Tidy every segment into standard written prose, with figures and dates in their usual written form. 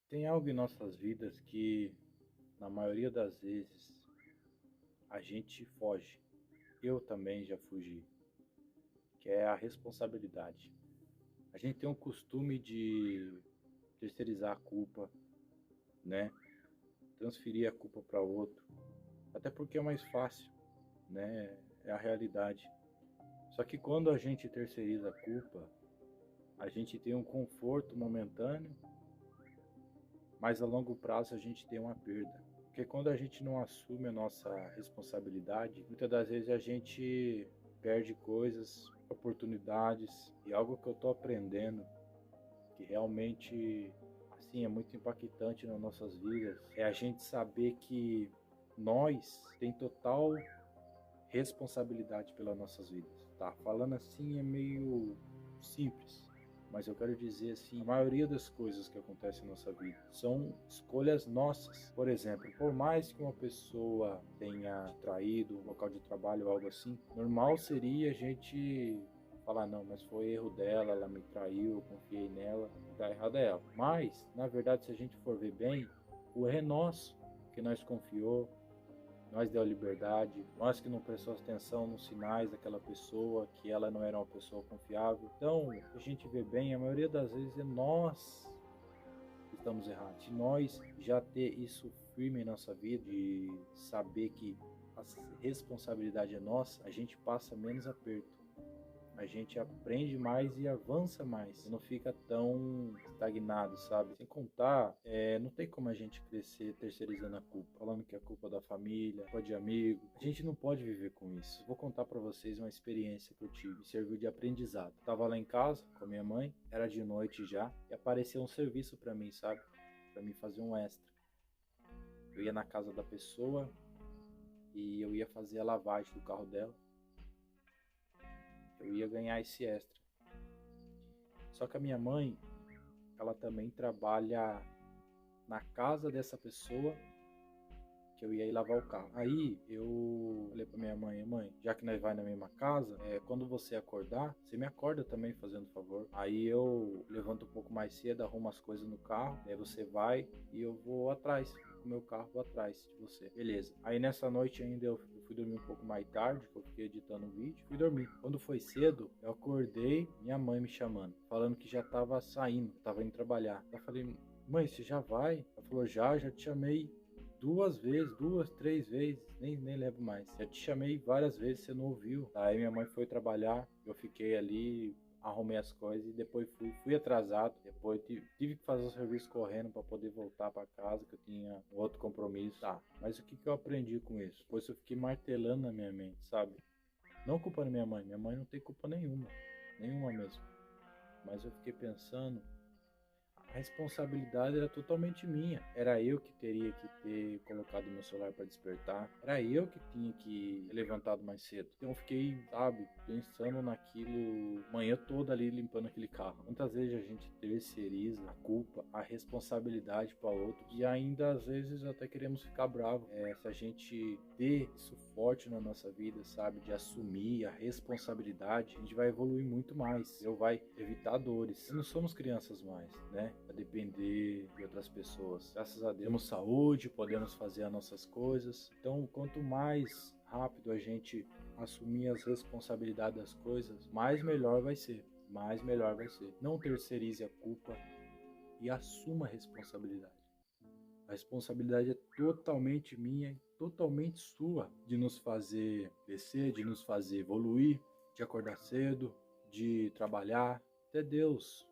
Tem algo em nossas vidas que, na maioria das vezes, a gente foge. Eu também já fugi, que é a responsabilidade. A gente tem um costume de terceirizar a culpa, né? Transferir a culpa para outro, até porque é mais fácil, né? É a realidade. Só que quando a gente terceiriza a culpa, a gente tem um conforto momentâneo, mas a longo prazo a gente tem uma perda. Porque quando a gente não assume a nossa responsabilidade, muitas das vezes a gente perde coisas, oportunidades, e algo que eu estou aprendendo, que realmente assim é muito impactante nas nossas vidas, é a gente saber que nós tem total responsabilidade pelas nossas vidas, tá? Falando assim é meio simples, mas eu quero dizer assim, a maioria das coisas que acontecem na nossa vida são escolhas nossas. Por exemplo, por mais que uma pessoa tenha traído o local de trabalho ou algo assim, normal seria a gente falar, não, mas foi erro dela, ela me traiu, eu confiei nela, tá errado é ela. Mas, na verdade, se a gente for ver bem, o erro é nosso, que nós confiou, nós deu a liberdade, nós que não prestou atenção nos sinais daquela pessoa, que ela não era uma pessoa confiável. Então, a gente vê bem, a maioria das vezes é nós que estamos errados. Se nós já ter isso firme em nossa vida, de saber que a responsabilidade é nossa, a gente passa menos aperto. A gente aprende mais e avança mais, não fica tão estagnado, sabe? Sem contar, não tem como a gente crescer terceirizando a culpa, falando que é culpa da família, culpa de amigo. A gente não pode viver com isso. Vou contar para vocês uma experiência que eu tive, me serviu de aprendizado. Tava lá em casa com a minha mãe, era de noite já, e apareceu um serviço para mim, sabe? Para mim fazer um extra. Eu ia na casa da pessoa e eu ia fazer a lavagem do carro dela. Eu ia ganhar esse extra. Só que a minha mãe, ela também trabalha na casa dessa pessoa que eu ia ir lavar o carro. Aí eu falei pra minha mãe, mãe, já que nós vai na mesma casa, quando você acordar, você me acorda também fazendo favor. Aí eu levanto um pouco mais cedo, arrumo as coisas no carro, aí você vai e eu vou atrás, com o meu carro vou atrás de você. Beleza. Aí nessa noite ainda eu fui dormir um pouco mais tarde, que eu fiquei editando o vídeo, fui dormir. Quando foi cedo, eu acordei, minha mãe me chamando, falando que já tava saindo, tava indo trabalhar. Eu falei, mãe, você já vai? Ela falou, já te chamei duas vezes, duas, três vezes, nem lembro mais. Já te chamei várias vezes, você não ouviu. Aí minha mãe foi trabalhar, eu fiquei ali, arrumei as coisas e depois fui atrasado. Depois tive que fazer o serviço correndo para poder voltar para casa, que eu tinha um outro compromisso. Tá, mas o que eu aprendi com isso? Pois eu fiquei martelando na minha mente, sabe? Não culpando minha mãe não tem culpa nenhuma, nenhuma mesmo. Mas eu fiquei pensando, a responsabilidade era totalmente minha. Era eu que teria que ter colocado meu celular para despertar. Era eu que tinha que ter levantado mais cedo. Então eu fiquei, sabe, pensando naquilo manhã toda ali limpando aquele carro. Muitas vezes a gente terceiriza a culpa, a responsabilidade para outros e ainda às vezes até queremos ficar bravo. Se a gente ter isso forte na nossa vida, sabe, de assumir a responsabilidade, a gente vai evoluir muito mais. Eu vai evitar dores. Não somos crianças mais, né? A depender de outras pessoas. Graças a Deus, temos saúde, podemos fazer as nossas coisas. Então, quanto mais rápido a gente assumir as responsabilidades das coisas, mais melhor vai ser. Mais melhor vai ser. Não terceirize a culpa e assuma a responsabilidade. A responsabilidade é totalmente minha e totalmente sua de nos fazer crescer, de nos fazer evoluir, de acordar cedo, de trabalhar. Até Deus.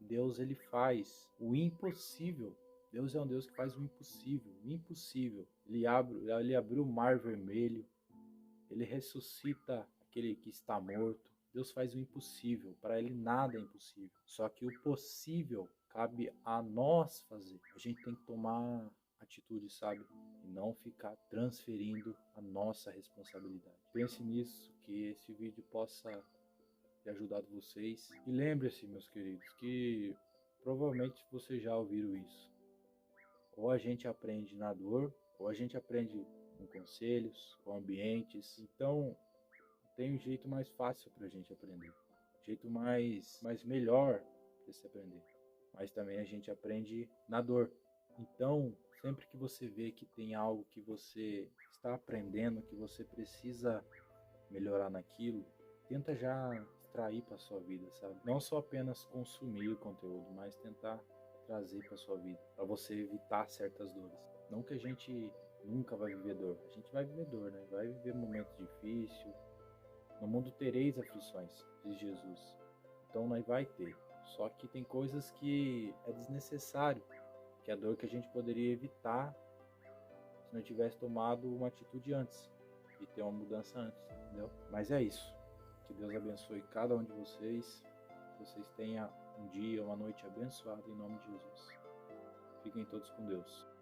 Deus ele faz o impossível. Deus é um Deus que faz o impossível, o impossível. Ele abriu o mar vermelho, ele ressuscita aquele que está morto. Deus faz o impossível, para ele nada é impossível. Só que o possível cabe a nós fazer. A gente tem que tomar atitude, sabe? E não ficar transferindo a nossa responsabilidade. Pense nisso, que esse vídeo possa ter ajudado vocês. E lembre-se, meus queridos, que provavelmente vocês já ouviram isso. Ou a gente aprende na dor, ou a gente aprende com conselhos, com ambientes. Então, tem um jeito mais fácil para a gente aprender. Um jeito mais melhor para se aprender. mas também a gente aprende na dor. Então, sempre que você vê que tem algo que você está aprendendo, que você precisa melhorar naquilo, tenta já extrair para sua vida, sabe? Não só apenas consumir o conteúdo, mas tentar trazer para sua vida, para você evitar certas dores. Não que a gente nunca vai viver dor, a gente vai viver dor, né? Vai viver momentos difíceis. No mundo tereis aflições, diz Jesus. Então nós vai ter. Só que tem coisas que é desnecessário, que é a dor que a gente poderia evitar se não tivesse tomado uma atitude antes, de ter uma mudança antes, entendeu? Mas é isso. Que Deus abençoe cada um de vocês. Que vocês tenham um dia, uma noite abençoada em nome de Jesus. Fiquem todos com Deus.